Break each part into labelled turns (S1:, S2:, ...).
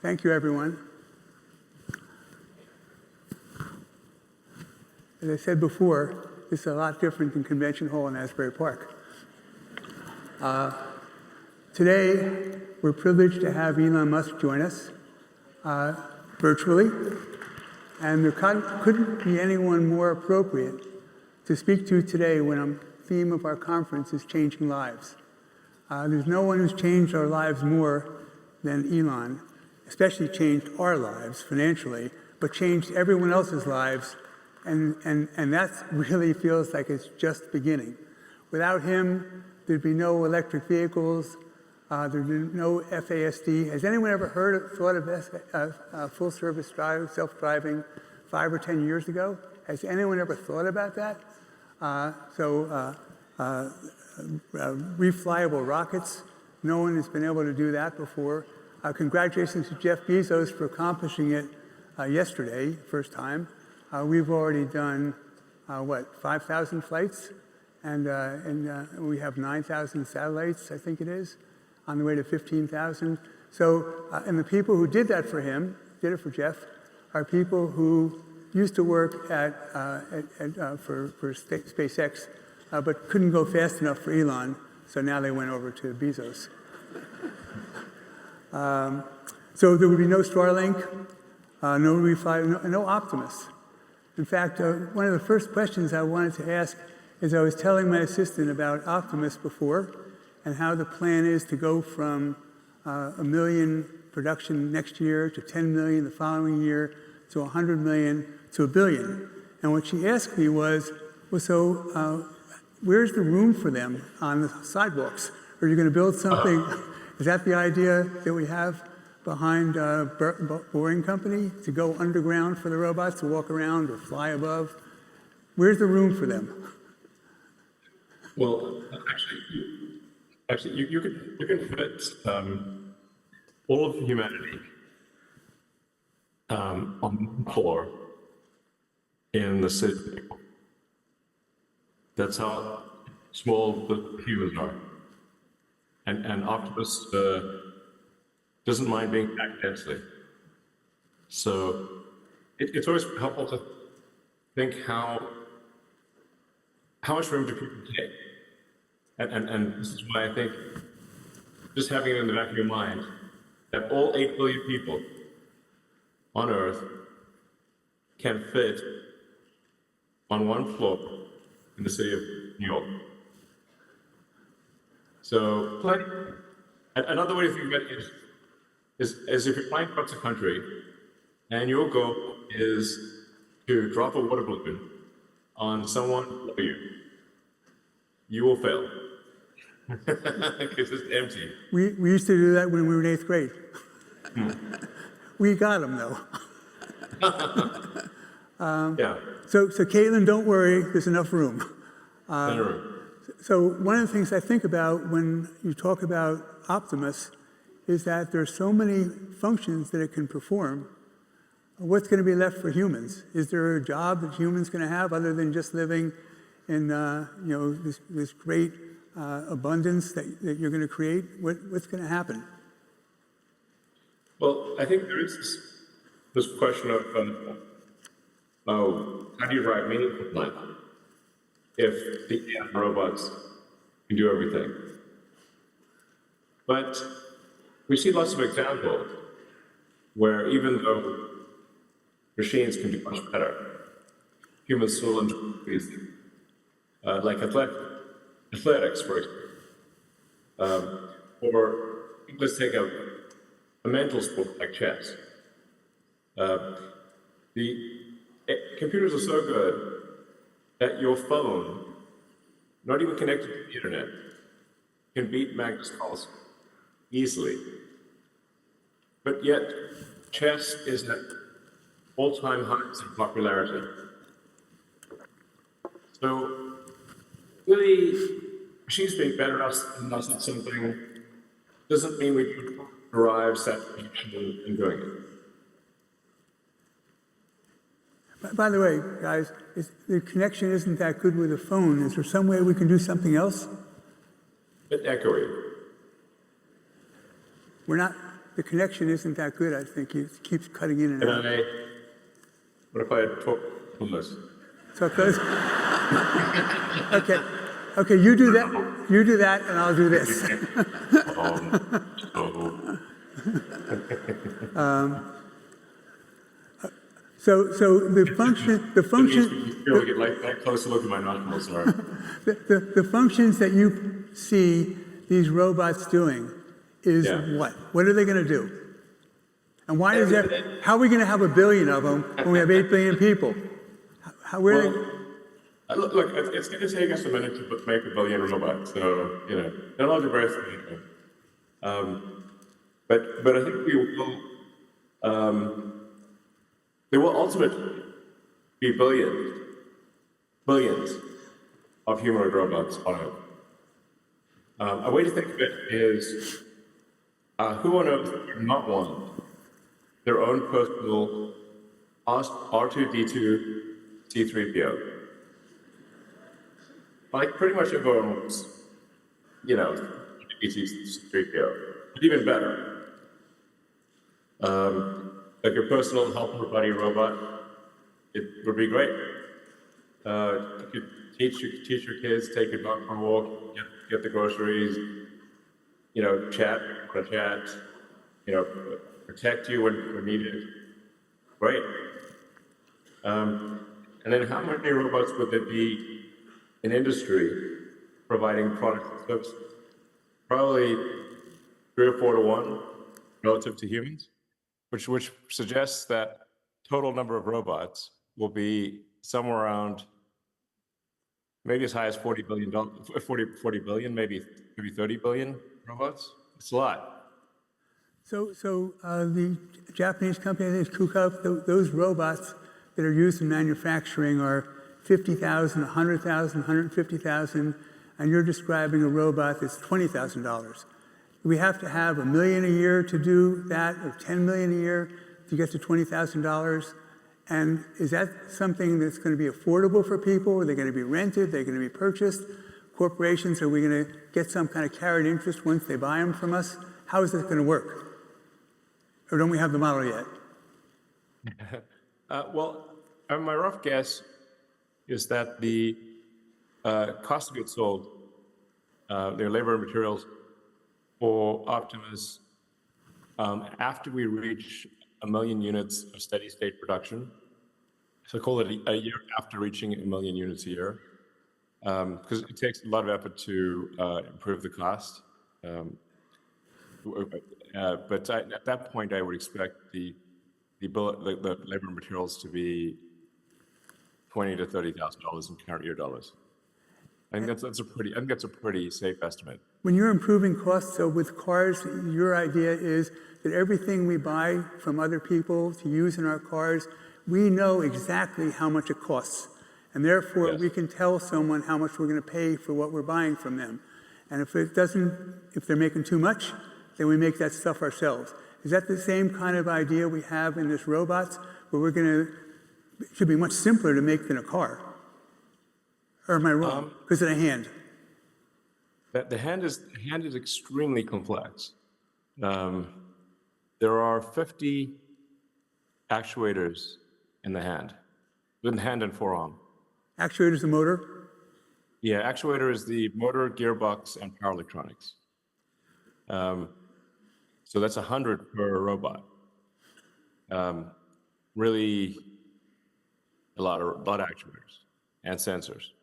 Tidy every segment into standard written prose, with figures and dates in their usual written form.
S1: Thank you, everyone. As I said before, this is a lot different than Convention Hall in Asbury Park. Today, we're privileged to have Elon Musk join us virtually, and there couldn't be anyone more appropriate to speak to today when the theme of our conference is changing lives. There's no one who's changed our lives more than Elon, especially changed our lives financially, but changed everyone else's lives, and that really feels like it's just beginning. Without him, there'd be no electric vehicles, there'd be no FASD. Has anyone ever thought of full-service self-driving 5 or 10 years ago? Has anyone ever thought about that? Reflyable rockets, no one has been able to do that before. Congratulations to Jeff Bezos for accomplishing it yesterday, first time. We've already done, 5,000 flights? And we have 9,000 satellites, I think it is, on the way to 15,000. So, and the people who did that for him, did it for Jeff, are people who used to work for SpaceX, but couldn't go fast enough for Elon, so now they went over to Bezos. So there would be no Starlink, no Refly, no Optimus. In fact, one of the first questions I wanted to ask is I was telling my assistant about Optimus before and how the plan is to go from 1 million production next year to 10 million the following year to 100 million to 1 billion. And what she asked me was, well, so where's the room for them on the sidewalks? Are you going to build something? Is that the idea that we have behind Boring Company, to go underground for the robots to walk around or fly above? Where's the room for them?
S2: Well, actually, you can fit all of humanity on one floor in the city. That's how small the humans are. And Optimus doesn't mind being packed densely. So it's always helpful to think how much room do people take? And this is why I think just having it in the back of your mind that all 8 billion people on Earth can fit on one floor in the city of New York. So, another way to think about it is if you're flying across the country and your goal is to drop a water balloon on someone below you, you will fail because it's empty.
S1: We used to do that when we were in 8th grade. We got them, though.
S2: Yeah.
S1: So Caitlin, don't worry, there's enough room. So one of the things I think about when you talk about Optimus is that there's so many functions that it can perform. What's going to be left for humans? Is there a job that humans going to have other than just living in this great abundance that you're going to create? What's going to happen?
S2: Well, I think there is this question of how do you drive meaningful life if the AI robots can do everything? But we see lots of examples where even though machines can do much better, humans still enjoy these things. Like athletics, for example. Or let's take a mental sport like chess. Computers are so good that your phone, not even connected to the internet, can beat Magnus Carlsen easily. But yet, chess is at all-time highs in popularity. So, really, machines being better than us at something doesn't mean we can derive satisfaction in doing it.
S1: By the way, guys, the connection isn't that good with the phone. Is there some way we can do something else?
S2: A bit echoey.
S1: We're not. The connection isn't that good, I think. It keeps cutting in and out.
S2: What if I talk on this?
S1: So close. Okay. Okay, you do that. You do that, and I'll do this. So the function.
S2: Feel like like that closer look at my nostrils. Sorry.
S1: The functions that you see these robots doing is what? What are they going to do? And why is that? How are we going to have 1 billion of them when we have 8 billion people?
S2: Look, it's going to take us a minute to make 1 billion robots. So, you know, they'll all do very similar. But I think we will, there will ultimately be billions of humanoid robots on Earth. A way to think of it is, who on Earth would not want their own personal R2-D2 C3PO? Like pretty much everyone wants, you know, C3PO, but even better. Like your personal helper buddy robot, it would be great. You could teach your kids, take your dog for a walk, get the groceries, you know, chat, you know, protect you when needed. Great. And then how many robots would there be in industry providing products and services? Probably 3 or 4 to 1 relative to humans, which suggests that total number of robots will be somewhere around maybe as high as 40 billion, maybe 30 billion robots. It's a lot.
S1: So the Japanese company, I think it's KUKA, those robots that are used in manufacturing are 50,000, 100,000, 150,000, and you're describing a robot that's $20,000. Do we have to have $1 million a year to do that, or 10 million a year to get to $20,000? And is that something that's going to be affordable for people? Are they going to be rented? Are they going to be purchased? Corporations, are we going to get some kind of carried interest once they buy them from us? How is that going to work? Or don't we have the model yet?
S2: Well, my rough guess is that the cost of goods sold, their labor and materials for Optimus, after we reach 1 million units of steady state production, so call it a year after reaching 1 million units a year, because it takes a lot of effort to improve the cost. But at that point, I would expect the labor and materials to be $20,000 to $30,000 in current year dollars. I think that's a pretty safe estimate.
S1: When you're improving costs, so with cars, your idea is that everything we buy from other people to use in our cars, we know exactly how much it costs. And therefore, we can tell someone how much we're going to pay for what we're buying from them. And if they're making too much, then we make that stuff ourselves. Is that the same kind of idea we have in this robots, where it should be much simpler to make than a car? Or am I wrong? Because of the hand.
S2: The hand is extremely complex. There are 50 actuators in the hand, in the hand and forearm.
S1: Actuator is the motor?
S2: Yeah, actuator is the motor, gearbox, and power electronics. So that's 100 per robot. Really, a lot of actuators and sensors.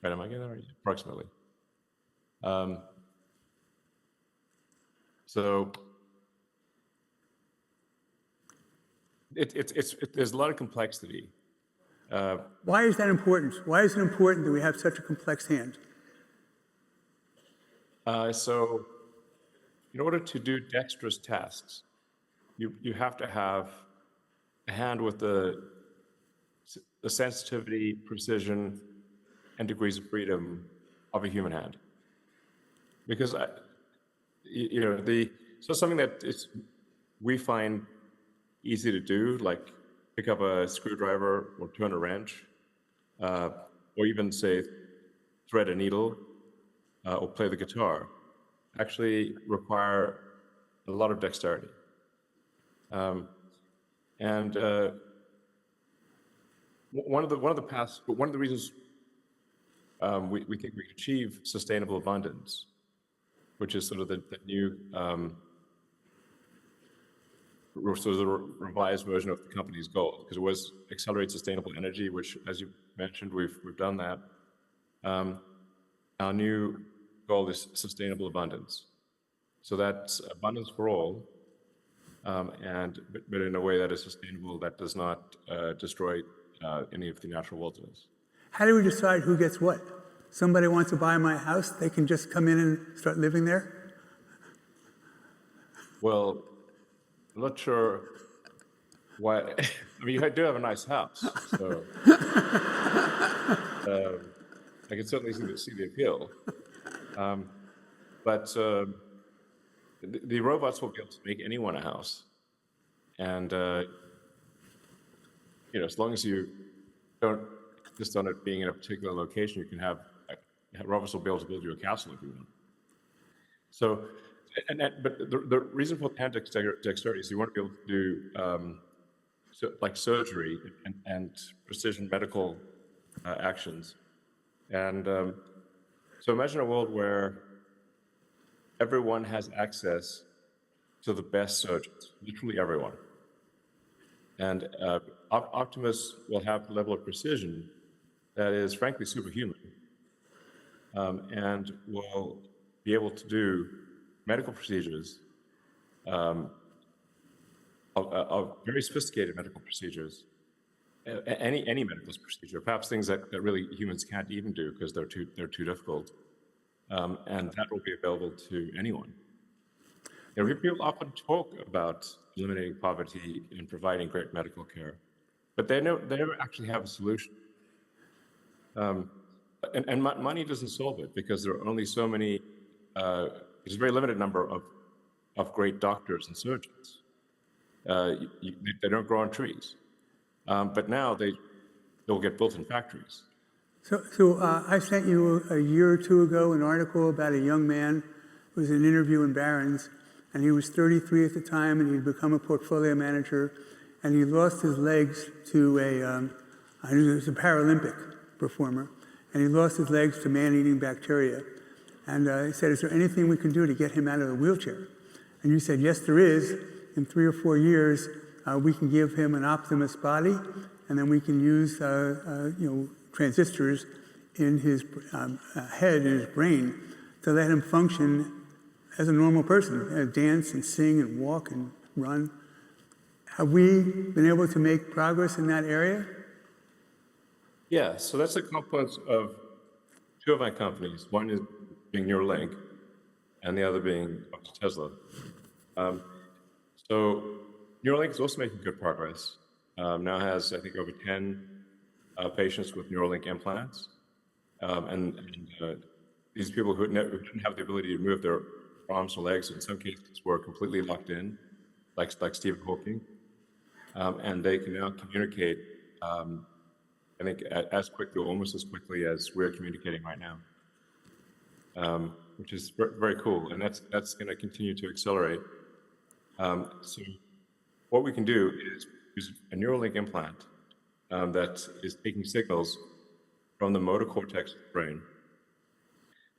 S2: Right? Am I getting that right? Approximately. So there's a lot of complexity.
S1: Why is that important? Why is it important that we have such a complex hand?
S2: So in order to do dexterous tasks, you have to have a hand with the sensitivity, precision, and degrees of freedom of a human hand. Because so something that we find easy to do, like pick up a screwdriver or turn a wrench, or even say thread a needle or play the guitar, actually require a lot of dexterity. One of the reasons we think we can achieve sustainable abundance, which is sort of the new sort of the revised version of the company's goal, because it was accelerate sustainable energy, which, as you mentioned, we've done that. Our new goal is sustainable abundance. So that's abundance for all, but in a way that is sustainable, that does not destroy any of the natural wilderness.
S1: How do we decide who gets what? Somebody wants to buy my house, they can just come in and start living there?
S2: Well, I'm not sure why. I mean, you do have a nice house, so I can certainly see the appeal. But the robots will be able to make anyone a house, and as long as you don't insist on it being in a particular location, you can have robots will be able to build you a castle if you want. So, but the reason for hand dexterity is you want to be able to do like surgery and precision medical actions. And so imagine a world where everyone has access to the best surgeons, literally everyone. And Optimus will have a level of precision that is frankly superhuman, and will be able to do medical procedures, of very sophisticated medical procedures, any medical procedure, perhaps things that really humans can't even do because they're too difficult, and that will be available to anyone. People often talk about eliminating poverty and providing great medical care, but they never actually have a solution. And money doesn't solve it, because there are only so many. There's a very limited number of great doctors and surgeons. They don't grow on trees, but now they'll get built in factories.
S1: So I sent you a year or two ago an article about a young man who was in an interview in Barron's, and he was 33 at the time, and he'd become a portfolio manager, and he lost his legs to I think it was a Paralympic performer, and he lost his legs to man-eating bacteria. And he said, is there anything we can do to get him out of the wheelchair? And you said, yes, there is. In 3 or 4 years, we can give him an Optimus body, and then we can use transistors in his head, in his brain, to let him function as a normal person, dance and sing and walk and run. Have we been able to make progress in that area?
S2: Yeah, so that's a confluence of two of my companies. One is being Neuralink, and the other being Tesla. So Neuralink is also making good progress. Now has, I think, over 10 patients with Neuralink implants. And these people who didn't have the ability to move their arms or legs, in some cases, were completely locked in, like Stephen Hawking. And they can now communicate, I think, as quickly, or almost as quickly as we're communicating right now, which is very cool. And that's going to continue to accelerate. So what we can do is use a Neuralink implant that is taking signals from the motor cortex of the brain,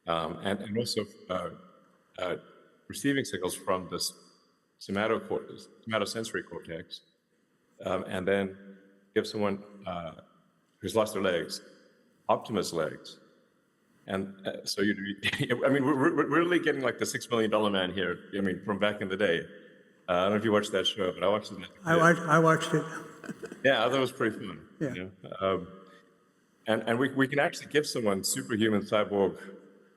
S2: and also receiving signals from the somatosensory cortex, and then give someone who's lost their legs Optimus legs. And so I mean, we're really getting like the $6 million man here. I mean, from back in the day. I don't know if you watched that show, but I watched it.
S1: I watched it.
S2: Yeah, I thought it was pretty fun.
S1: Yeah.
S2: You know? And we can actually give someone superhuman cyborg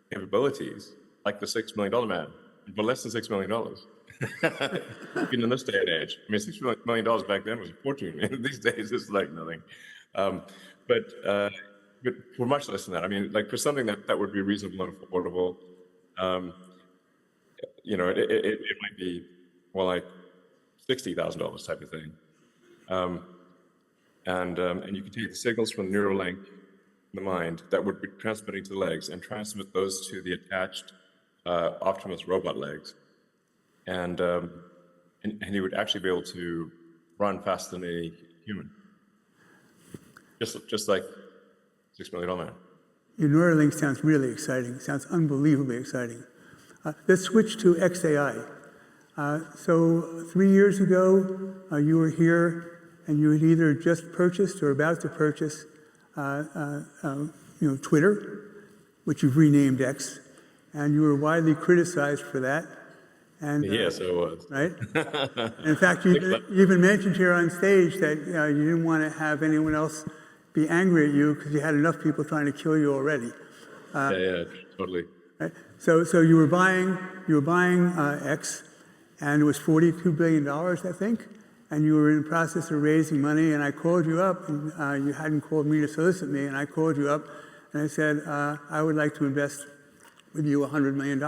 S2: capabilities, like the $6 million man, but less than $6 million. Even in this day and age. I mean, $6 million back then was a fortune. These days, it's like nothing. But for much less than that. I mean, like for something that would be reasonable and affordable, it might be more like $60,000 type of thing. And you can take the signals from the Neuralink in the mind that would be transmitting to the legs and transmit those to the attached Optimus robot legs. and he would actually be able to run faster than a human, just like $6 Million Man.
S1: Your Neuralink sounds really exciting. Sounds unbelievably exciting. Let's switch to XAI. So 3 years ago, you were here, and you had either just purchased or about to purchase, Twitter, which you've renamed X, and you were widely criticized for that. And,
S2: Yes, it was.
S1: right? And in fact, you even mentioned here on stage that you didn't want to have anyone else be angry at you because you had enough people trying to kill you already.
S2: Yeah, totally.
S1: Right? So you were buying X, and it was $42 billion, I think, and you were in the process of raising money, and I called you up, and you hadn't called me to solicit me, and I called you up, and I said, I would like to invest with you $100 million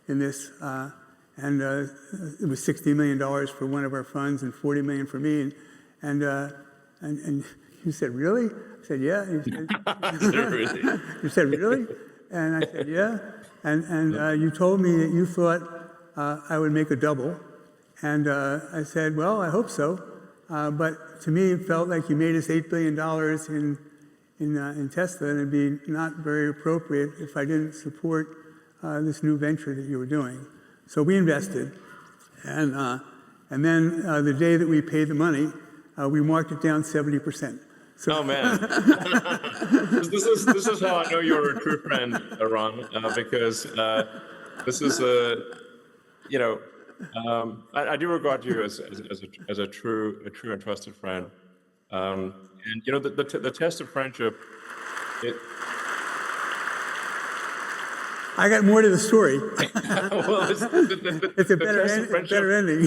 S1: in this, and it was $60 million for one of our funds and $40 million for me, and you said, really? I said, yeah. You said,
S2: Really?
S1: you said, really? And I said, yeah. And you told me that you thought I would make a double. And I said, well, I hope so. But to me, it felt like you made us $8 billion in Tesla, and it'd be not very appropriate if I didn't support this new venture that you were doing. So we invested. And then the day that we paid the money, we marked it down 70%. So,
S2: Oh man, this is how I know you're a true friend, Ron, because this is I do regard you as a true and trusted friend, and the test of friendship.
S1: I got more to the story.
S2: Well,
S1: It's a better ending.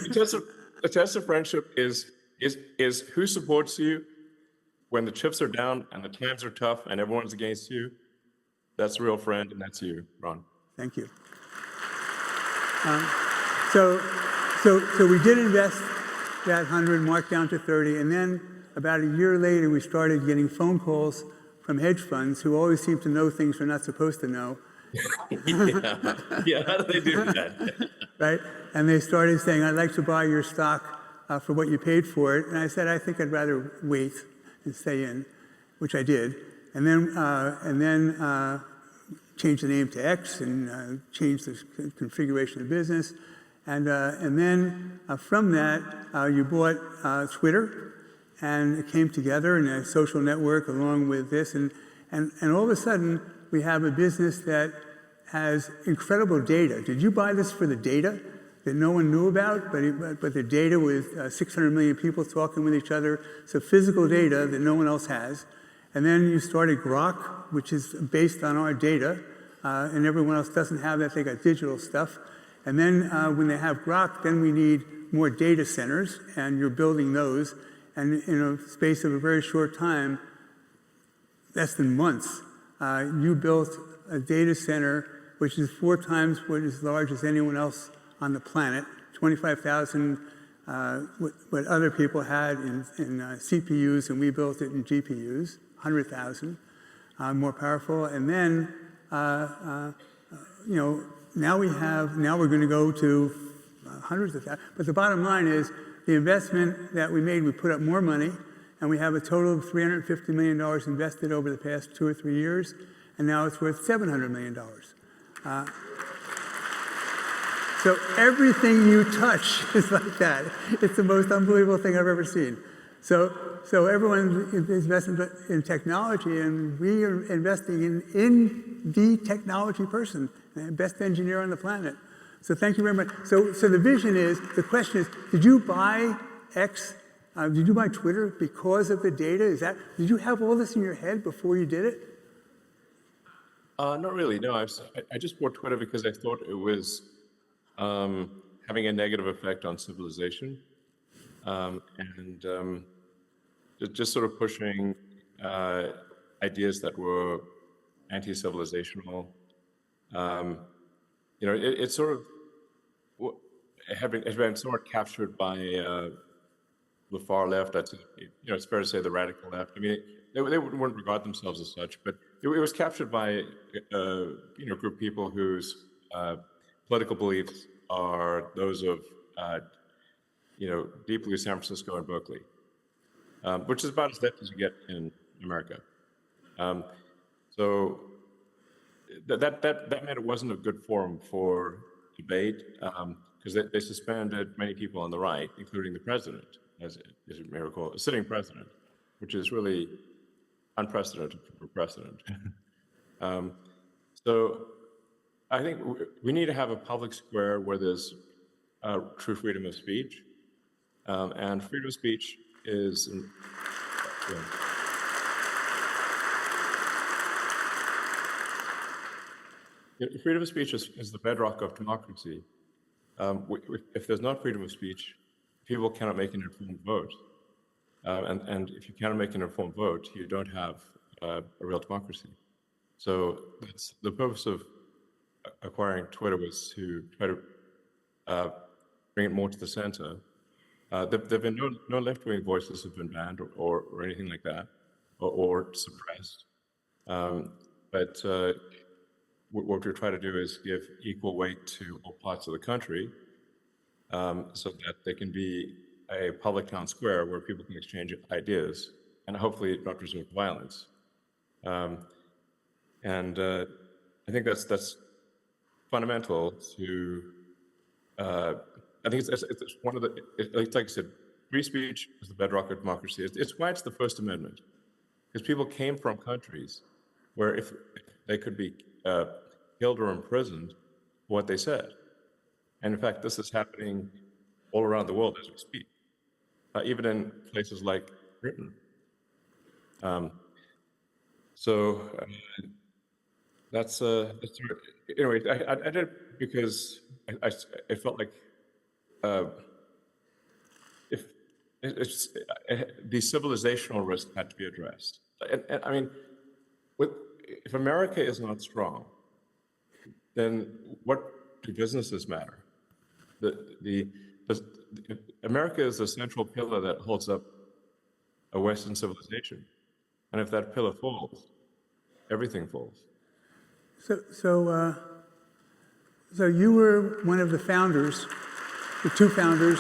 S2: The test of friendship is who supports you when the chips are down and the times are tough and everyone's against you. That's a real friend, and that's you, Ron.
S1: Thank you. So we did invest that 100, marked down to 30, and then about a year later, we started getting phone calls from hedge funds who always seem to know things we're not supposed to know.
S2: Yeah, how do they do that?
S1: Right? And they started saying, I'd like to buy your stock for what you paid for it. And I said, I think I'd rather wait and stay in, which I did. And then changed the name to X and changed the configuration of the business. And then from that, you bought Twitter, and it came together in a social network along with this. And all of a sudden, we have a business that has incredible data. Did you buy this for the data that no one knew about, but the data with 600 million people talking with each other, so physical data that no one else has. And then you started Grok, which is based on our data, and everyone else doesn't have that, they got digital stuff. And then when they have Grok, then we need more data centers, and you're building those. And in a space of a very short time, less than months, you built a data center which is 4 times what is large as anyone else on the planet, 25,000 what other people had in CPUs, and we built it in GPUs, 100,000, more powerful. And then, now we're going to go to hundreds of thousands. But the bottom line is the investment that we made, we put up more money, and we have a total of $350 million invested over the past 2 or 3 years, and now it's worth $700 million. So everything you touch is like that. It's the most unbelievable thing I've ever seen. So everyone is investing in technology, and we are investing in the technology person, the best engineer on the planet. So thank you very much. So the vision is, the question is, did you buy X? Did you buy Twitter because of the data? Did you have all this in your head before you did it?
S2: Not really. No, I just bought Twitter because I thought it was having a negative effect on civilization, and just sort of pushing ideas that were anti-civilizational. It's sort of has been somewhat captured by the far left. That's it's fair to say the radical left. I mean, they wouldn't regard themselves as such, but it was captured by a group of people whose political beliefs are those of, deep blue San Francisco and Berkeley, which is about as left as you get in America. So that meant it wasn't a good forum for debate, because they suspended many people on the right, including the president, as you may recall, a sitting president, which is really unprecedented for precedent. So I think we need to have a public square where there's true freedom of speech, and freedom of speech is. Freedom of speech is the bedrock of democracy. If there's not freedom of speech, people cannot make an informed vote. And if you cannot make an informed vote, you don't have a real democracy. So that's the purpose of acquiring Twitter, was to try to bring it more to the center. There have been no left-wing voices have been banned or anything like that, or suppressed. But what we're trying to do is give equal weight to all parts of the country, so that there can be a public town square where people can exchange ideas and hopefully not resort to violence. And I think that's fundamental to. I think it's one of the. Like I said, free speech is the bedrock of democracy. It's why it's the First Amendment, because people came from countries where if they could be killed or imprisoned for what they said. And in fact, this is happening all around the world as we speak, even in places like Britain. That's anyway. I did it because I felt like if the civilizational risk had to be addressed. And I mean, if America is not strong, then what do businesses matter? America is the central pillar that holds up a Western civilization, and if that pillar falls, everything falls.
S1: So you were one of the founders, the two founders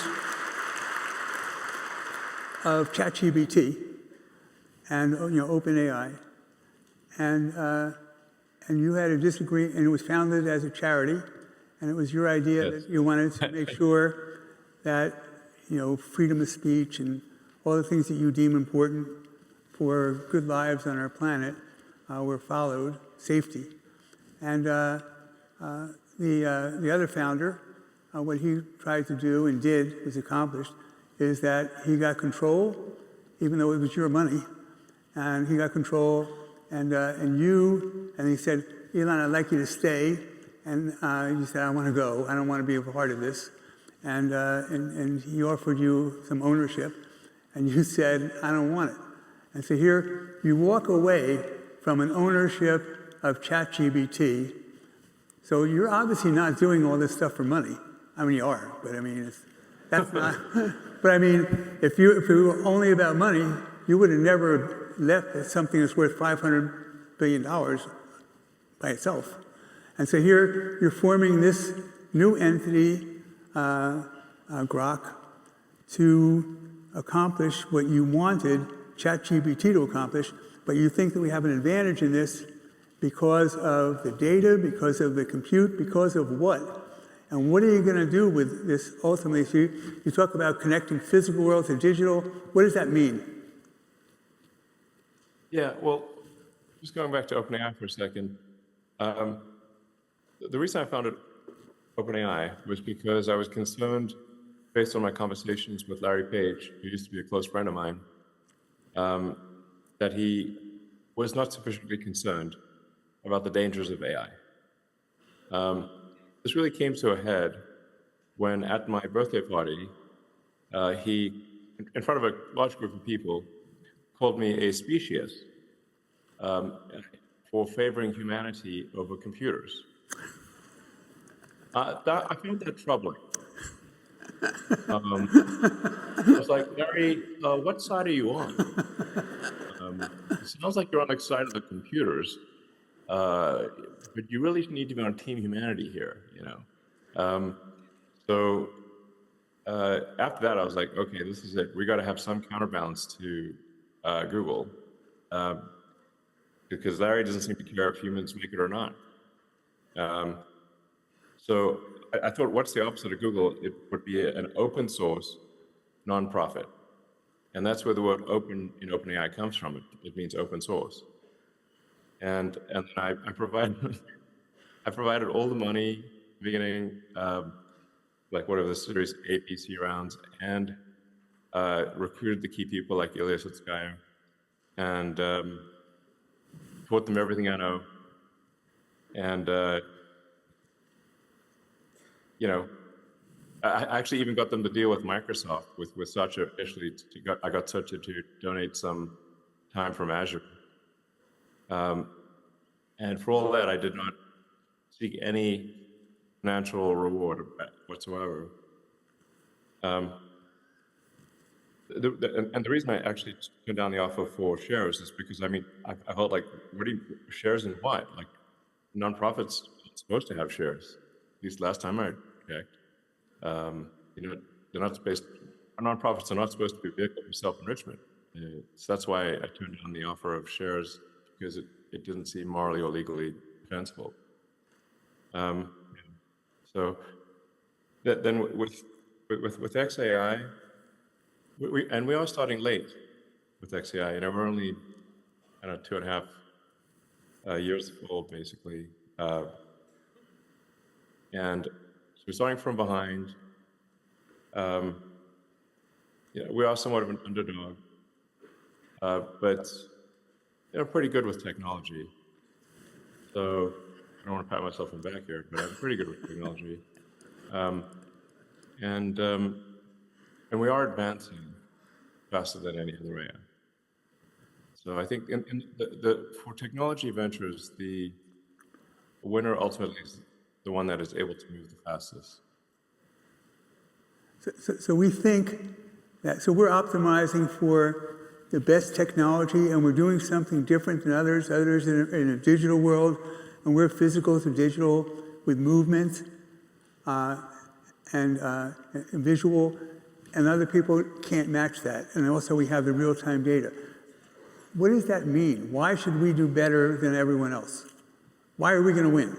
S1: of ChatGPT and OpenAI, and you had a disagreement, and it was founded as a charity, and it was your idea
S2: Yes.
S1: that you wanted to make sure that freedom of speech and all the things that you deem important for good lives on our planet were followed, safety. And the other founder, what he tried to do and did, was accomplished, is that he got control, even though it was your money, and he got control, and he said, Elon, I'd like you to stay, and you said, I want to go, I don't want to be a part of this, and he offered you some ownership, and you said, I don't want it. And so here, you walk away from an ownership of ChatGPT. So you're obviously not doing all this stuff for money. I mean, you are, but I mean, that's not. But I mean, if it were only about money, you would have never left something that's worth $500 billion by itself. And so here, you're forming this new entity, Grok, to accomplish what you wanted ChatGPT to accomplish, but you think that we have an advantage in this because of the data, because of the compute, because of what? And what are you going to do with this ultimately? So you talk about connecting physical world to digital. What does that mean?
S2: Yeah, well, just going back to OpenAI for a second. The reason I founded OpenAI was because I was concerned, based on my conversations with Larry Page, who used to be a close friend of mine, that he was not sufficiently concerned about the dangers of AI. This really came to a head when, at my birthday party, he, in front of a large group of people, called me a speciesist for favoring humanity over computers. I found that troubling. I was like, Larry, what side are you on? It sounds like you're on the side of the computers, but you really need to be on Team Humanity here, So after that, I was like, okay, this is it. We got to have some counterbalance to Google, because Larry doesn't seem to care if humans make it or not. So I thought, what's the opposite of Google? It would be an open source nonprofit. And that's where the word open in OpenAI comes from. It means open source. And I provided I provided all the money, beginning like whatever the Series A, B, C rounds, and recruited the key people like Ilya Sutskever, and taught them everything I know. And you know, I actually even got them to deal with Microsoft, with Satya initially. I got Satya to donate some time from Azure. And for all that, I did not seek any financial reward whatsoever. And the reason I actually turned down the offer for shares is because, I mean, I felt like, what do you, shares in what? Like, nonprofits aren't supposed to have shares. At least last time I checked. You know, they're not supposed. Nonprofits are not supposed to be a vehicle for self-enrichment. So that's why I turned down the offer of shares, because it didn't seem morally or legally defensible. So then with XAI, we are starting late with XAI. You know, we're only, I don't know, 2.5 years old, basically. And so we're starting from behind. You know, we are somewhat of an underdog, but you know, pretty good with technology. So I don't want to pat myself on the back here, but I'm pretty good with technology. And we are advancing faster than any other AI. So I think for technology ventures, the winner ultimately is the one that is able to move the fastest.
S1: So we think that, so we're optimizing for the best technology, and we're doing something different than others. Others in a digital world, and we're physical to digital with movement and visual, and other people can't match that. And also we have the real-time data. What does that mean? Why should we do better than everyone else? Why are we going to win?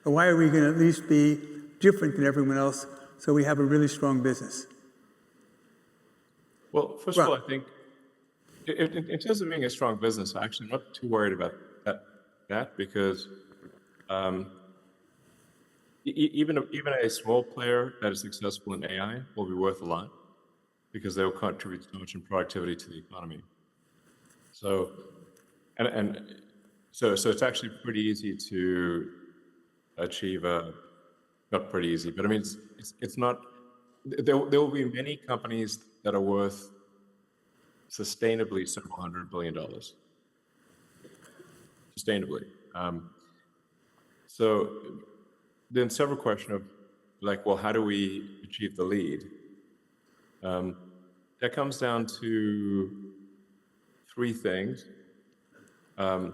S1: Or why are we going to at least be different than everyone else so we have a really strong business?
S2: Well, first of all, I think in terms of being a strong business, I'm actually not too worried about that because even a small player that is successful in AI will be worth a lot because they will contribute so much in productivity to the economy. So, so it's actually pretty easy to achieve not pretty easy, but I mean, it's not, there will be many companies that are worth sustainably several $100 billion. Sustainably. So then several question of like, well, how do we achieve the lead? That comes down to three things. Are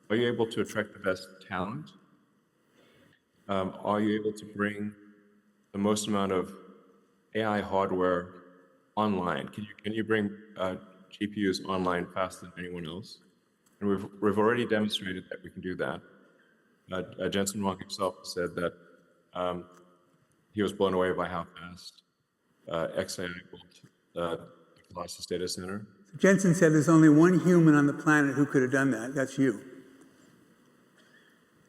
S2: you able to attract the best talent? Are you able to bring the most amount of AI hardware online? Can you bring GPUs online faster than anyone else? And we've already demonstrated that we can do that. Jensen Huang himself said that he was blown away by how fast XAI built the Colossus data center.
S1: Jensen said there's only one human on the planet who could have done that. That's you.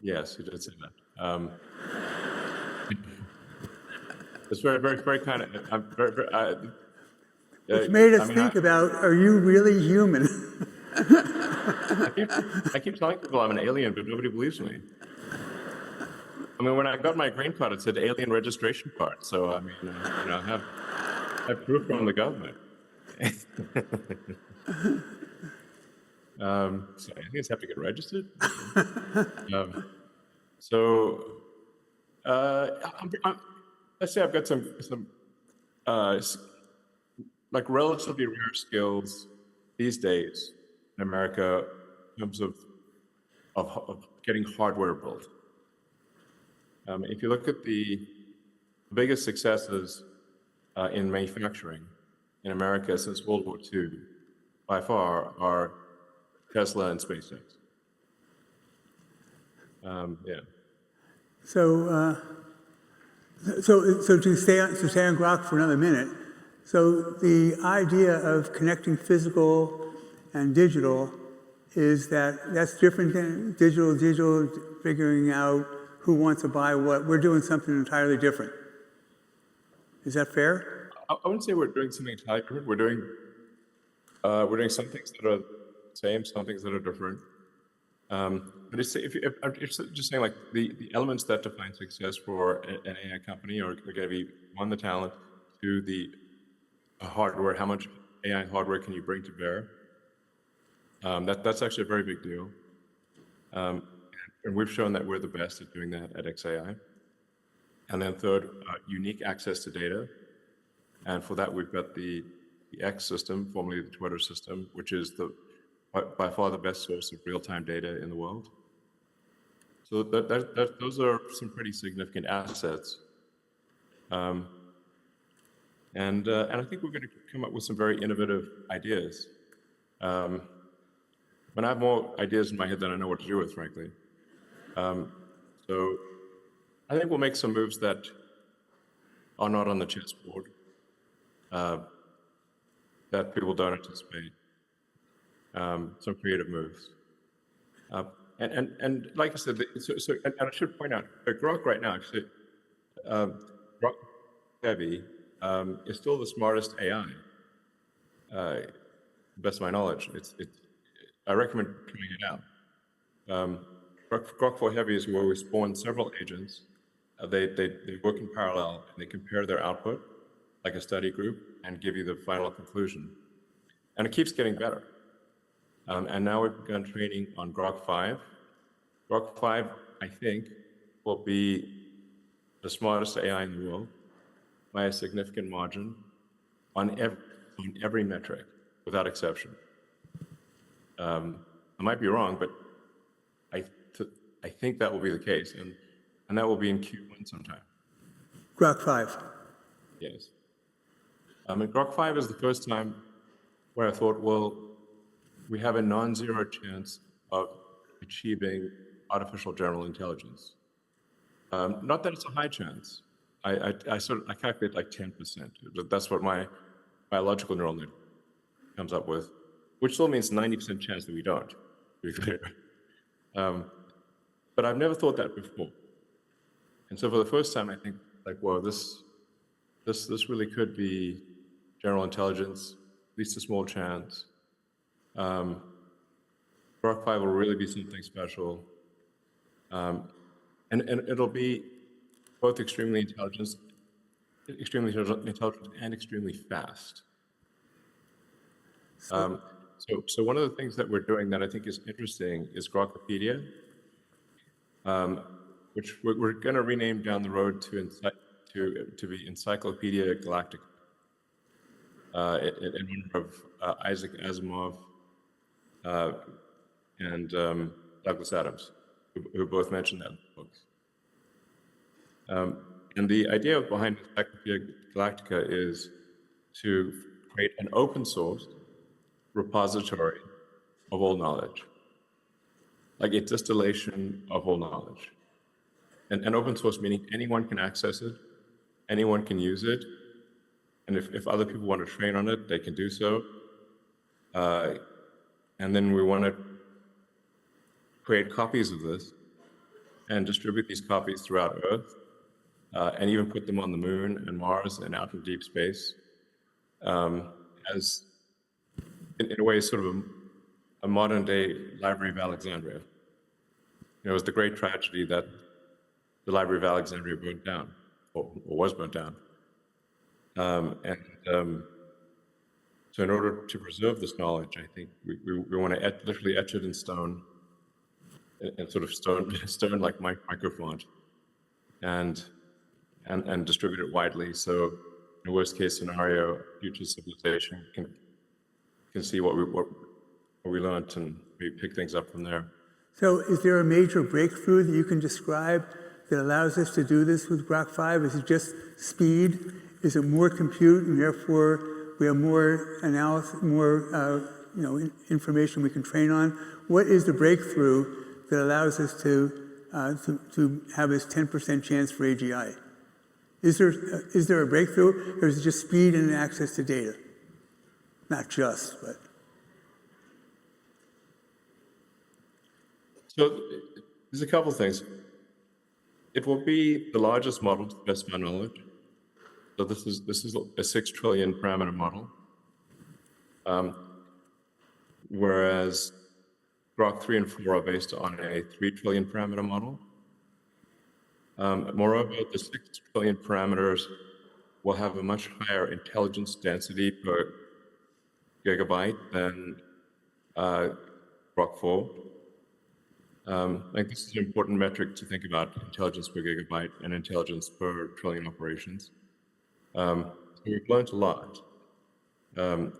S2: Yes, he did say that. It's very, very, very kind of. I'm very, very.
S1: Which made us think about: are you really human?
S2: I keep telling people I'm an alien, but nobody believes me. I mean, when I got my green card, it said alien registration card. So I mean, you know, I have proof from the government. So aliens have to get registered. Let's say I've got some like relatively rare skills these days in America in terms of getting hardware built. If you look at the the biggest successes in manufacturing in America since World War II, by far, are Tesla and SpaceX. Yeah.
S1: So to stay on Grok for another minute, so the idea of connecting physical and digital is that's different than digital figuring out who wants to buy what. We're doing something entirely different. Is that fair?
S2: I wouldn't say we're doing something entirely different. We're doing some things that are the same, some things that are different. But I'm just saying, like the elements that define success for an AI company are going to be, one, the talent, two, the hardware. How much AI hardware can you bring to bear? That's actually a very big deal. And we've shown that we're the best at doing that at XAI. And then third, unique access to data. And for that, we've got the X system, formerly the Twitter system, which is by far the best source of real-time data in the world. So those are some pretty significant assets. And I think we're going to come up with some very innovative ideas. When I have more ideas in my head than I know what to do with, frankly. So I think we'll make some moves that are not on the chessboard, that people don't anticipate. Some creative moves. And like I said, and I should point out, Grok right now, actually, Grok Heavy is still the smartest AI, best of my knowledge. I recommend trying it out. Grok 4 Heavy is where we spawn several agents. They work in parallel, and they compare their output, like a study group, and give you the final conclusion. And it keeps getting better. And now we've begun training on Grok 5. Grok 5, I think, will be the smartest AI in the world by a significant margin on every metric, without exception. I might be wrong, but I think that will be the case, and that will be in Q1 sometime.
S1: Grok 5.
S2: Yes. And Grok 5 is the first time where I thought, well, we have a non-zero chance of achieving artificial general intelligence. Not that it's a high chance. I calculate like 10%. That's what my biological neural net comes up with, which still means 90% chance that we don't, to be clear. But I've never thought that before. And so for the first time, I think, like, whoa, this really could be general intelligence, at least a small chance. Grok 5 will really be something special. And it'll be both extremely intelligent and extremely fast. So one of the things that we're doing that I think is interesting is Grokopedia, which we're going to rename down the road to be Encyclopedia Galactica, in honor of Isaac Asimov and Douglas Adams, who both mentioned that in the books. And the idea behind Encyclopedia Galactica is to create an open source repository of all knowledge, like a distillation of all knowledge. And open source meaning anyone can access it, anyone can use it, and if other people want to train on it, they can do so. And then we want to create copies of this and distribute these copies throughout Earth, and even put them on the Moon and Mars and out in deep space, as in a way sort of a modern day Library of Alexandria. It was the great tragedy that the Library of Alexandria burnt down, or was burnt down. So in order to preserve this knowledge, I think we want to literally etch it in stone, in sort of stone like microfont, and distribute it widely. So in a worst case scenario, future civilization can see what we learned and maybe pick things up from there.
S1: So is there a major breakthrough that you can describe that allows us to do this with Grok 5? Is it just speed? Is it more compute, and therefore we have more analysis, more information we can train on? What is the breakthrough that allows us to have this 10% chance for AGI? Is there a breakthrough, or is it just speed and access to data? Not just, but.
S2: So there's a couple things. It will be the largest model to the best of my knowledge. So this is a 6 trillion parameter model, whereas Grok 3 and 4 are based on a 3 trillion parameter model. Moreover, the 6 trillion parameters will have a much higher intelligence density per gigabyte than Grok 4. This is an important metric to think about: intelligence per gigabyte and intelligence per trillion operations. So we've learned a lot. The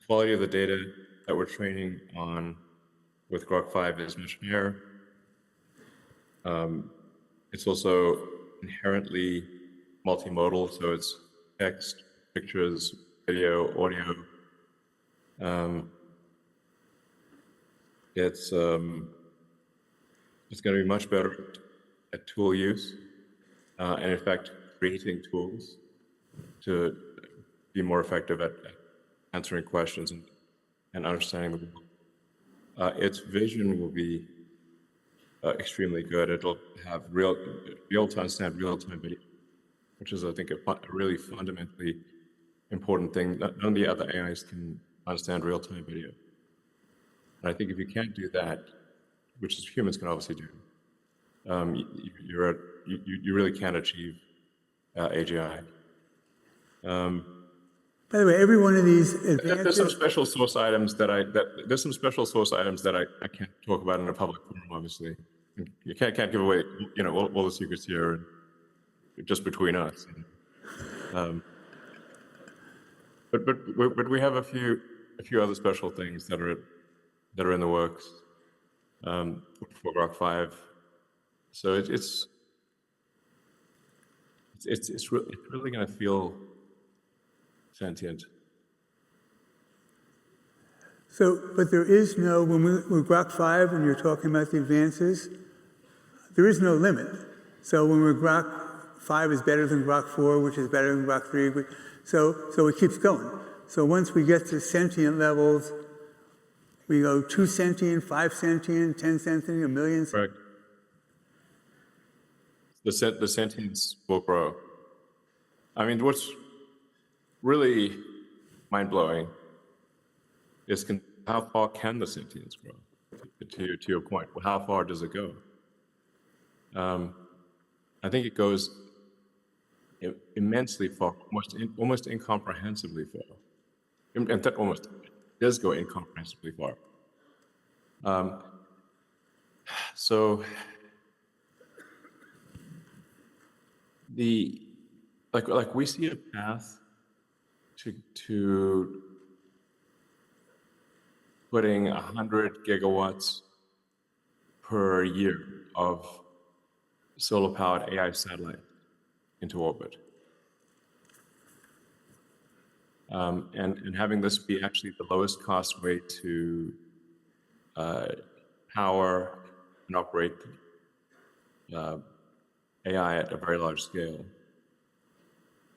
S2: quality of the data that we're training on with Grok 5 is much higher. It's also inherently multimodal, so it's text, pictures, video, audio. It's going to be much better at tool use, and in fact, creating tools to be more effective at answering questions and understanding the world. Its vision will be extremely good. It'll have real-time understand real-time video, which is, I think, a really fundamentally important thing. None of the other AIs can understand real-time video. And I think if you can't do that, which is humans can obviously do, you really can't achieve AGI.
S1: By the way, every one of these advances.
S2: There's some special source items that I can't talk about in a public forum. Obviously, you can't give away all the secrets here, just between us. But we have a few other special things that are in the works for Grok 5. So it's really going to feel sentient.
S1: So, but there is no, with Grok 5, when you're talking about the advances, there is no limit. So when we're Grok 5 is better than Grok 4, which is better than Grok 3, so it keeps going. So once we get to sentient levels, we go 2 sentient, 5 sentient, 10 sentient, a million.
S2: Correct. The sentience will grow. I mean, what's really mind-blowing is how far can the sentience grow? To your point, how far does it go? I think it goes immensely far, almost incomprehensibly far. In fact, almost does go incomprehensibly far. So we see a path to putting 100 gigawatts per year of solar-powered AI satellite into orbit. And having this be actually the lowest cost way to power and operate AI at a very large scale.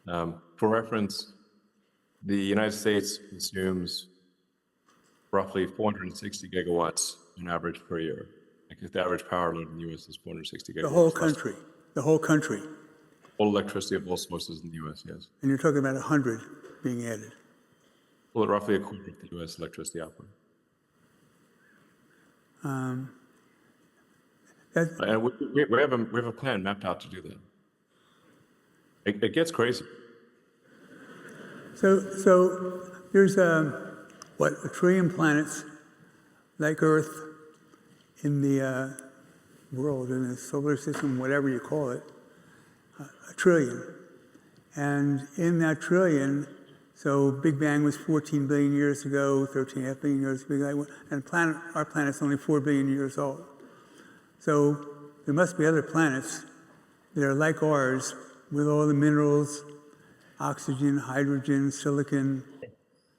S2: For reference, the United States consumes roughly 460 gigawatts on average per year. The average power load in the U.S. is 460 gigawatts.
S1: The whole country. The whole country.
S2: All electricity of all sources in the U.S., yes.
S1: And you're talking about 100 being added.
S2: Well, roughly a quarter of the U.S. electricity output. And we have a plan mapped out to do that. It gets crazy.
S1: So there's a trillion planets like Earth in the world, in the solar system, whatever you call it, a trillion. And in that trillion, so Big Bang was 14 billion years ago, 13.5 billion years ago, and our planet's only 4 billion years old. So there must be other planets that are like ours with all the minerals, oxygen, hydrogen, silicon,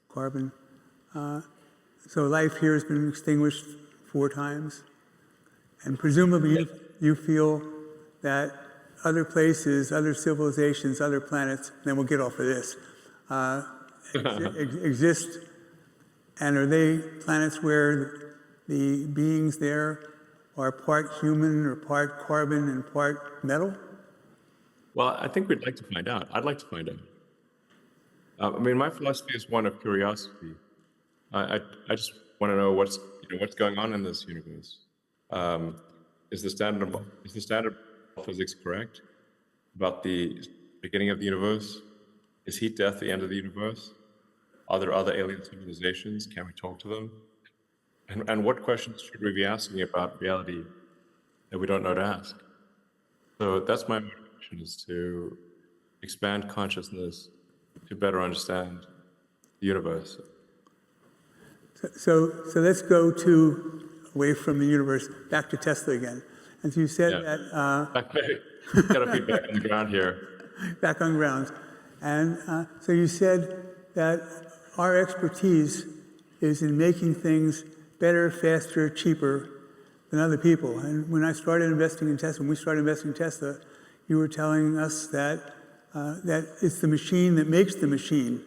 S1: carbon. So life here has been extinguished 4 times. And presumably you feel that other places, other civilizations, other planets, then we'll get off of this, exist. And are they planets where the beings there are part human or part carbon and part metal?
S2: Well, I think we'd like to find out. I'd like to find out. I mean, my philosophy is one of curiosity. I just want to know what's going on in this universe. Is the standard of physics correct about the beginning of the universe? Is heat death the end of the universe? Are there other alien civilizations? Can we talk to them? And what questions should we be asking about reality that we don't know to ask? So that's my motivation, is to expand consciousness to better understand the universe.
S1: So let's go away from the universe, back to Tesla again. As you said that...
S2: Got to be back on the ground here.
S1: Back on ground. And so you said that our expertise is in making things better, faster, cheaper than other people. And when I started investing in Tesla, when we started investing in Tesla, you were telling us that it's the machine that makes the machine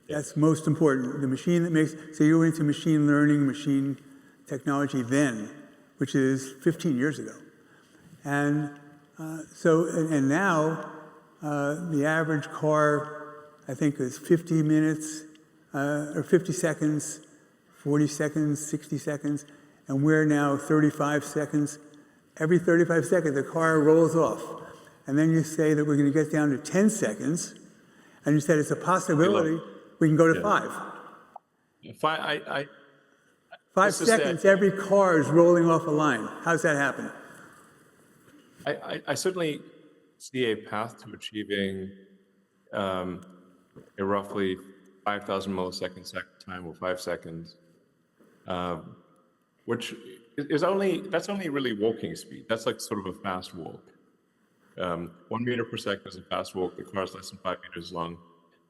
S1: that's most important. The machine that makes, so you were into machine learning, machine technology then, which is 15 years ago. And and now the average car, I think, is 50 minutes or 50 seconds, 40 seconds, 60 seconds, and we're now 35 seconds. Every 35 seconds, the car rolls off. And then you say that we're going to get down to 10 seconds, and you said it's a possibility we can go to 5. 5 seconds, every car is rolling off a line. How's that happen?
S2: I certainly see a path to achieving a roughly 5,000 millisecond cycle time, or 5 seconds, which is that's only really walking speed. That's like sort of a fast walk. 1 meter per second is a fast walk. The car is less than 5 meters long.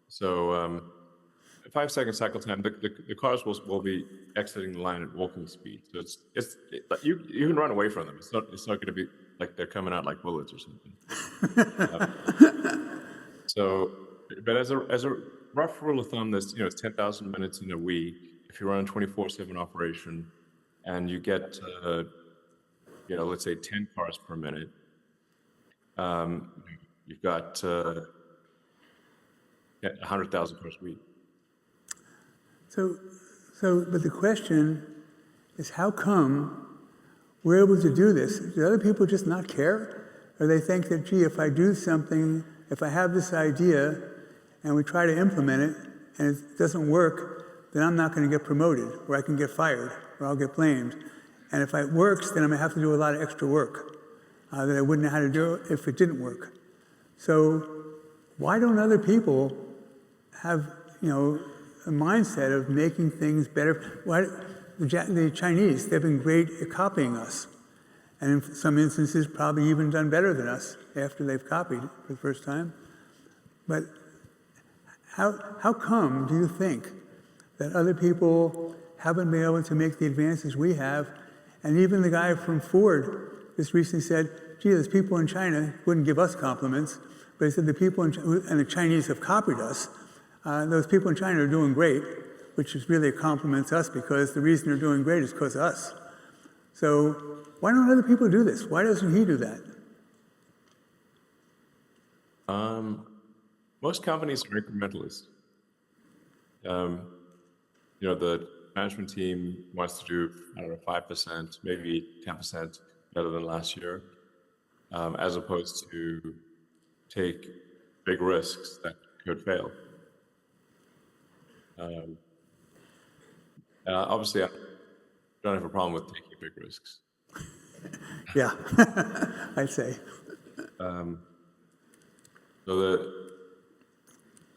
S2: So 5 second cycle time, the cars will be exiting the line at walking speed. So you can run away from them. It's not going to be like they're coming out like bullets or something. But as a rough rule of thumb, there's it's 10,000 minutes in a week. If you run a 24/7 operation, and you get let's say 10 cars per minute, you've got 100,000 cars a week.
S1: But the question is, how come we're able to do this? Do other people just not care? Or they think that, gee, if I do something, if I have this idea and we try to implement it and it doesn't work, then I'm not going to get promoted, or I can get fired, or I'll get blamed. And if it works, then I'm going to have to do a lot of extra work that I wouldn't know how to do if it didn't work. So why don't other people have, a mindset of making things better? Why, the Chinese, they've been great at copying us. And in some instances, probably even done better than us after they've copied for the first time. But how come do you think that other people haven't been able to make the advances we have? And even the guy from Ford just recently said, gee, there's people in China wouldn't give us compliments, but he said the people and the Chinese have copied us. Those people in China are doing great, which is really a compliment to us, because the reason they're doing great is because of us. So why don't other people do this? Why doesn't he do that?
S2: Most companies are incrementalist. The management team wants to do, 5%, maybe 10% better than last year, as opposed to take big risks that could fail. Obviously, I don't have a problem with taking big risks.
S1: Yeah, I'd say.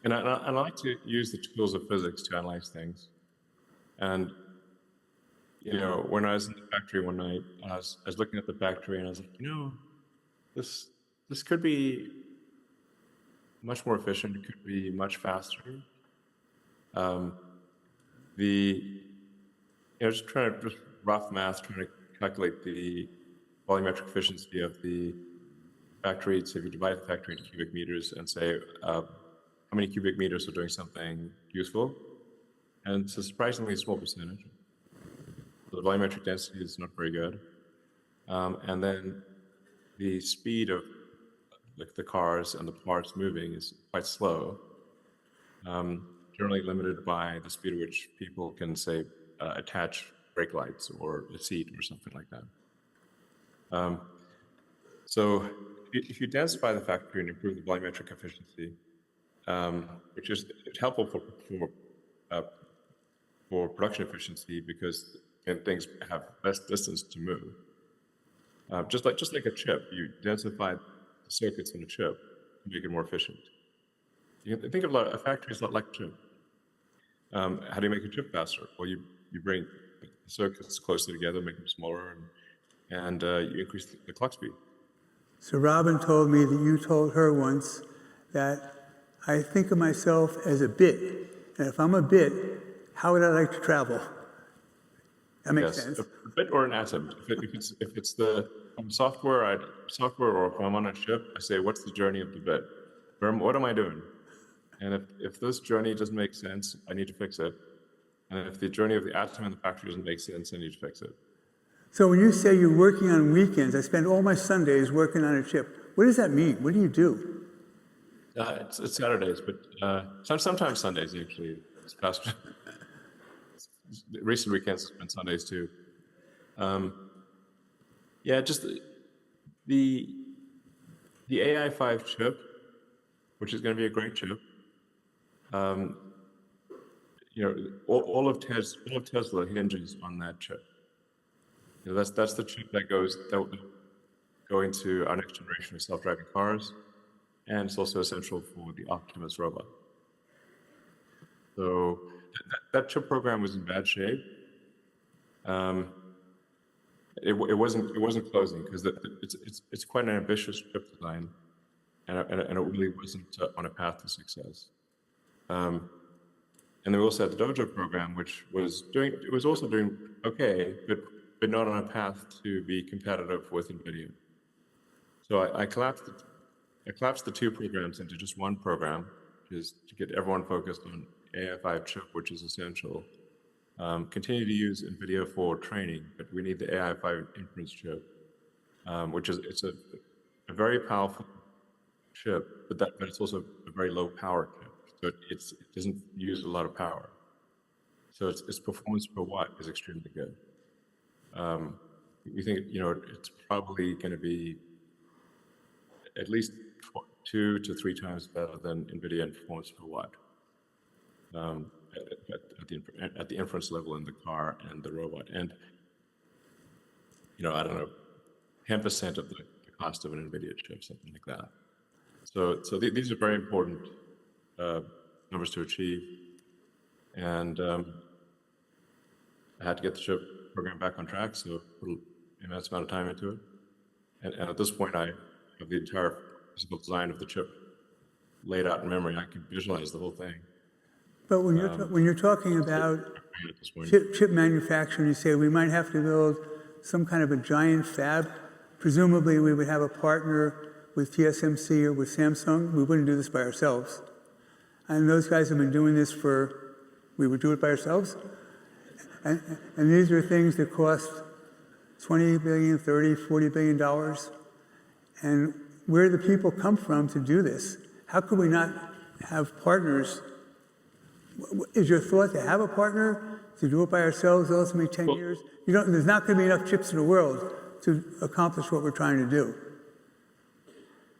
S2: And I like to use the tools of physics to analyze things. And when I was in the factory one night, I was looking at the factory and I was like, this could be much more efficient. It could be much faster. Um, just trying to just rough math, trying to calculate the volumetric efficiency of the factory. So if you divide the factory into cubic meters and say how many cubic meters are doing something useful, and it's a surprisingly small percentage. So the volumetric density is not very good, and then the speed of the cars and the parts moving is quite slow. Generally limited by the speed at which people can, say, attach brake lights or a seat or something like that. So if you densify the factory and improve the volumetric efficiency, which is helpful for production efficiency because things have less distance to move. Just like a chip, you densify the circuits in a chip to make it more efficient. You can think of a factory as a lot like a chip. How do you make a chip faster? Well, you bring the circuits closer together, make them smaller, and you increase the clock speed.
S1: So Robin told me that you told her once that I think of myself as a bit, and if I'm a bit, how would I like to travel? That makes sense.
S2: A bit or an atom. If it's the software, or if I'm on a chip, I say, what's the journey of the bit? What am I doing? And if this journey doesn't make sense, I need to fix it. And if the journey of the atom in the factory doesn't make sense, I need to fix it.
S1: So when you say you're working on weekends, I spend all my Sundays working on a chip. What does that mean? What do you do?
S2: It's Saturdays, but sometimes Sundays, actually. It's past recent weekends have been Sundays too. Just the AI5 chip, which is going to be a great chip. All of Tesla hinges on that chip. That's the chip that will go into our next generation of self-driving cars, and it's also essential for the Optimus robot. So that chip program was in bad shape. It wasn't closing because it's quite an ambitious chip design, and it really wasn't on a path to success. And then we also had the Dojo program, which was also doing okay, but not on a path to be competitive with NVIDIA. So I collapsed the two programs into just one program, which is to get everyone focused on AI5 chip, which is essential. Continue to use NVIDIA for training, but we need the AI5 inference chip, which is a very powerful chip, but it's also a very low power chip. So it doesn't use a lot of power. So its performance per watt is extremely good. We think it's probably going to be at least 2 to 3 times better than NVIDIA in performance per watt at the inference level in the car and the robot. And I don't know, 10% of the cost of an NVIDIA chip, something like that. So these are very important numbers to achieve, and I had to get the chip program back on track, so put an immense amount of time into it. And at this point, I have the entire physical design of the chip laid out in memory. I can visualize the whole thing.
S1: But when you're talking about chip manufacturing, you say we might have to build some kind of a giant fab. Presumably, we would have a partner with TSMC or with Samsung. We wouldn't do this by ourselves. And those guys have been doing this we would do it by ourselves. And these are things that cost $20 billion, $30, $40 billion. And where do the people come from to do this? How could we not have partners? Is your thought to have a partner, to do it by ourselves, ultimately 10 years? There's not going to be enough chips in the world to accomplish what we're trying to do.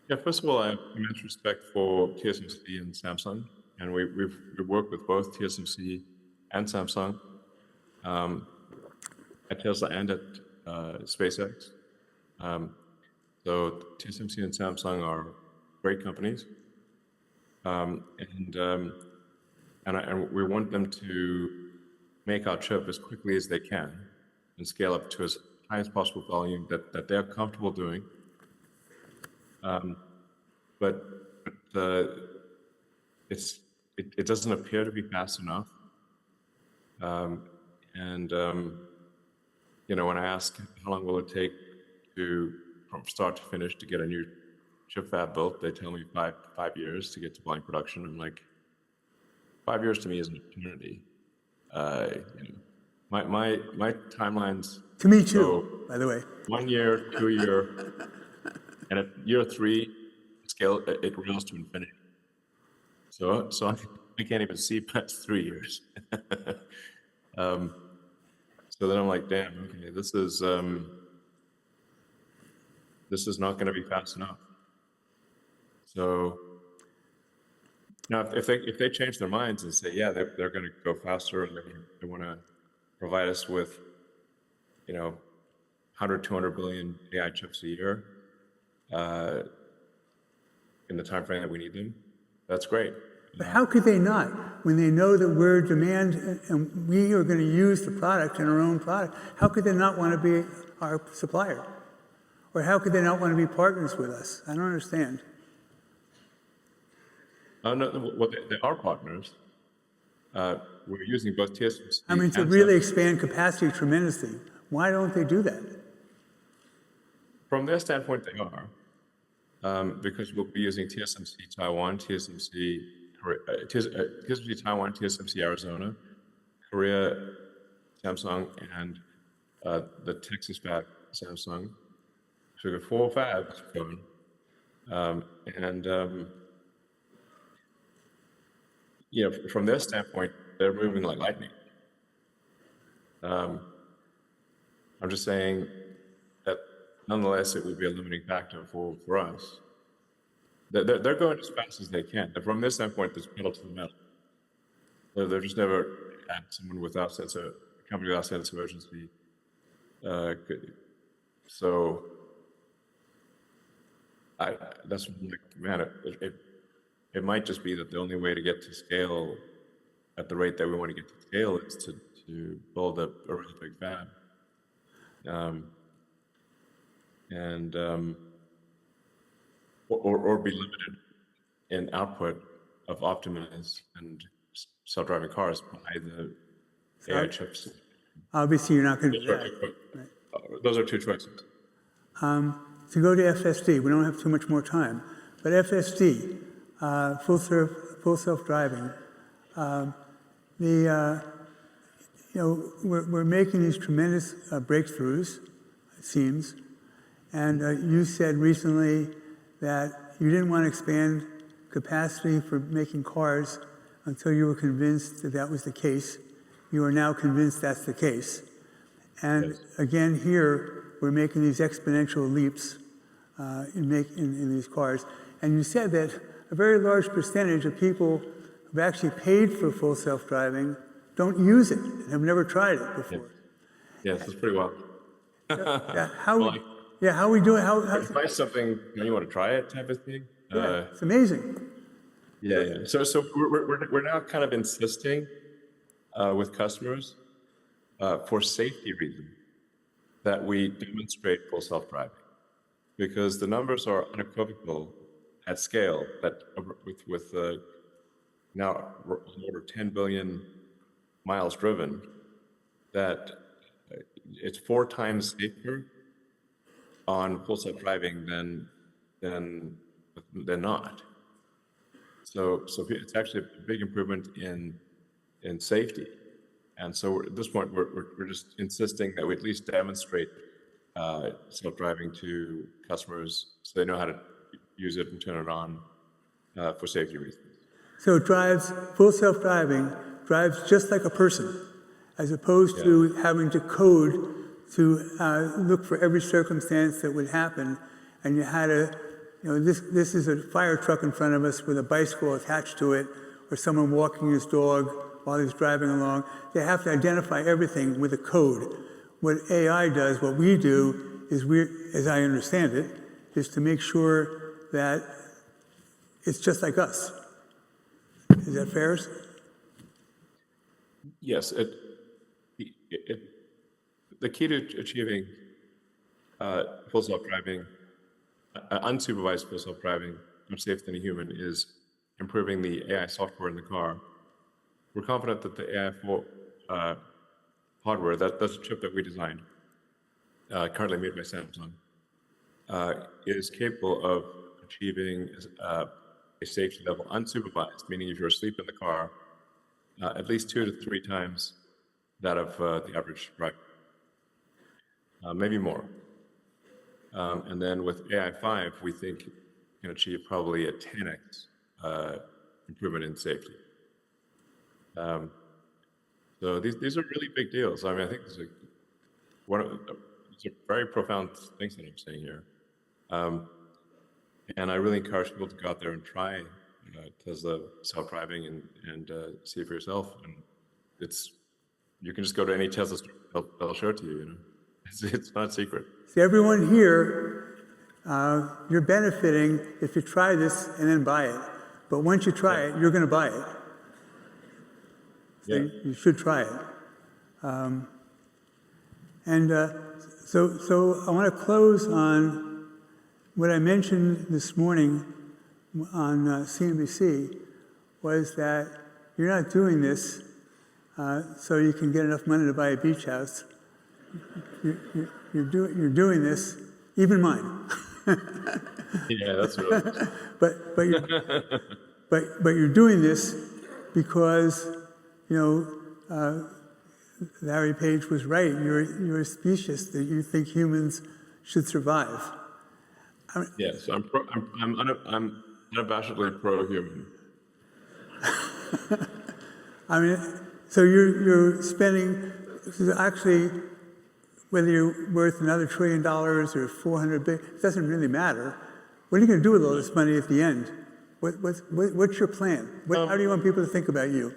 S2: Yeah, first of all, I have immense respect for TSMC and Samsung, and we've worked with both TSMC and Samsung at Tesla and at SpaceX. So TSMC and Samsung are great companies, and we want them to make our chip as quickly as they can. and scale up to as high as possible volume that they're comfortable doing. But it doesn't appear to be fast enough. When I ask how long will it take from start to finish to get a new chip fab built, they tell me five years to get to volume production. I'm like, 5 years to me is an eternity. My timelines.
S1: To me too, by the way.
S2: 1 year, 2 year, and at year 3, scale it reels to infinity. So I can't even see past 3 years. So then I'm like, damn, okay, this is not going to be fast enough. So now, if they change their minds and say, yeah, they're going to go faster, and they want to provide us with, 100, 200 billion AI chips a year in the time frame that we need them, that's great.
S1: But how could they not, when they know that we're demand and we are going to use the product in our own product? How could they not want to be our supplier? Or how could they not want to be partners with us? I don't understand.
S2: No, well, they are partners. We're using both TSMC.
S1: I mean, to really expand capacity tremendously. Why don't they do that?
S2: From their standpoint, they are. Because we'll be using TSMC Taiwan, TSMC Taiwan, TSMC Arizona, Korea, Samsung, and the Texas fab, Samsung. So we've got 4 fabs going. From their standpoint, they're moving like lightning. I'm just saying that nonetheless, it would be a limiting factor for us. They're going as fast as they can. From their standpoint, there's pedal to the metal. They've just never had someone a company without sense of urgency. So that's like, man, it might just be that the only way to get to scale at the rate that we want to get to scale is to build a really big fab. Or be limited in output of Optimus and self-driving cars by the AI chips.
S1: Obviously, you're not going to do that.
S2: Right? Those are 2 choices.
S1: To go to FSD, we don't have too much more time, but FSD, full self-driving, we're making these tremendous breakthroughs, it seems, and you said recently that you didn't want to expand capacity for making cars until you were convinced that that was the case. You are now convinced that's the case. And
S2: yes.
S1: Again, here, we're making these exponential leaps in these cars. And you said that a very large percentage of people who've actually paid for full self-driving don't use it and have never tried it before.
S2: Yes, that's pretty wild.
S1: How are we doing?
S2: Try something, you want to try it type of thing?
S1: Yeah, it's amazing.
S2: Yeah. So we're now kind of insisting with customers for safety reasons that we demonstrate full self-driving, because the numbers are unequivocal at scale that with now over 10 billion miles driven, that it's 4 times safer on full self-driving than not. So it's actually a big improvement in safety. And so at this point, we're just insisting that we at least demonstrate self-driving to customers so they know how to use it and turn it on for safety reasons.
S1: So it drives, full self-driving drives just like a person, as opposed to having to code to look for every circumstance that would happen. And you had this is a fire truck in front of us with a bicycle attached to it, or someone walking his dog while he's driving along. They have to identify everything with a code. What AI does, what we do, is as I understand it, is to make sure that it's just like us. Is that fair?
S2: the key to achieving full self-driving, unsupervised full self-driving, much safer than a human, is improving the AI software in the car. We're confident that the AI hardware, that's a chip that we designed, currently made by Samsung, is capable of achieving a safety level unsupervised, meaning if you're asleep in the car, at least 2 to 3 times that of the average driver, maybe more. And then with AI5, we think you can achieve probably a 10x improvement in safety. So these are really big deals. I mean, I think these are very profound things that I'm saying here. And I really encourage people to go out there and try Tesla self-driving and see it for yourself. And you can just go to any Tesla store; they'll show it to you. You know, it's not a secret.
S1: See, everyone here, you're benefiting if you try this and then buy it. But once you try it, you're going to buy it. So you should try it. So I want to close on what I mentioned this morning on CNBC, was that you're not doing this so you can get enough money to buy a beach house. You're doing this, even mine.
S2: Yeah, that's right.
S1: But you're doing this because, you know, Larry Page was right. You're a species that you think humans should survive.
S2: Yes, I'm unabashedly pro-human.
S1: I mean, so you're spending, actually, whether you're worth another $1 trillion or $400 billion, it doesn't really matter. What are you going to do with all this money at the end? What's your plan? How do you want people to think about you?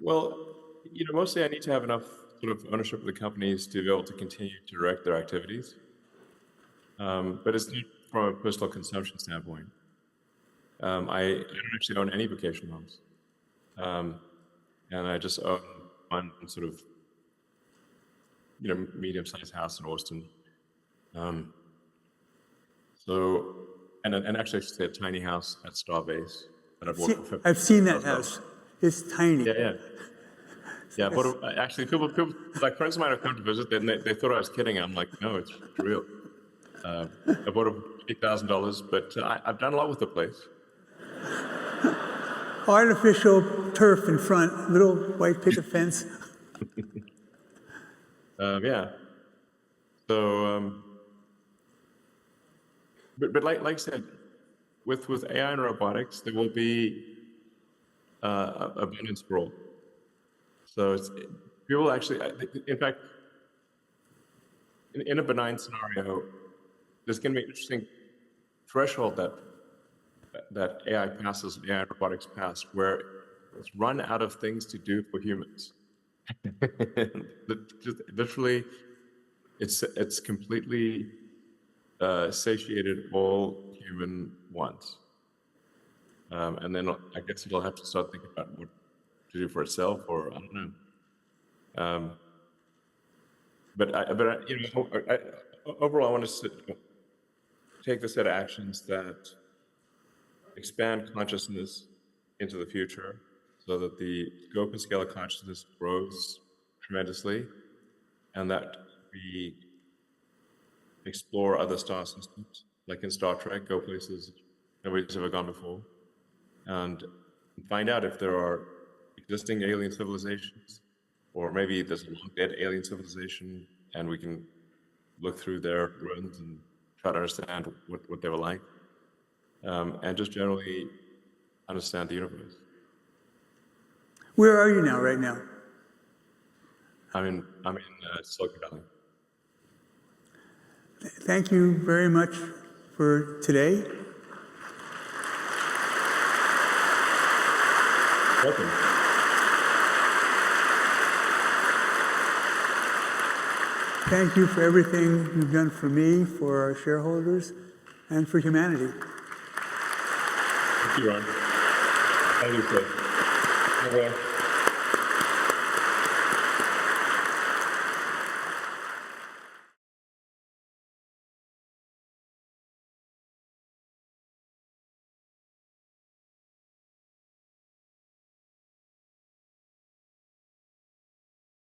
S2: Well, you know, mostly I need to have enough sort of ownership of the companies to be able to continue to direct their activities. But it's not from a personal consumption standpoint. I don't actually own any vacation homes. And I just own one sort of, you know, medium-sized house in Austin. And actually, I should say a tiny house at Starbase that I've bought for $50,000.
S1: I've seen that house. It's tiny.
S2: Yeah, but actually, people, like friends of mine have come to visit, and they thought I was kidding. I'm like, no, it's real. I bought it for $8,000, but I've done a lot with the place.
S1: Artificial turf in front, little white picket fence.
S2: Yeah. So, but like I said, with AI and robotics, there will be abundance for all. So people actually, in fact, in a benign scenario, there's going to be an interesting threshold that AI passes, AI and robotics pass, where it's run out of things to do for humans. Just literally, it's completely satiated all human wants. And then I guess it'll have to start thinking about what to do for itself, or I don't know. But you know, overall, I want to take the set of actions that expand consciousness into the future, so that the scope and scale of consciousness grows tremendously, and that we explore other star systems, like in Star Trek, go places nobody's ever gone before, and find out if there are existing alien civilizations, or maybe there's a long dead alien civilization, and we can look through their ruins and try to understand what they were like, and just generally understand the universe.
S1: Where are you now, right now?
S2: I'm in Silicon Valley.
S1: Thank you very much for today.
S2: Welcome.
S1: Thank you for everything you've done for me, for our shareholders, and for humanity.
S2: Thank you, Ron. Thank you, Chris.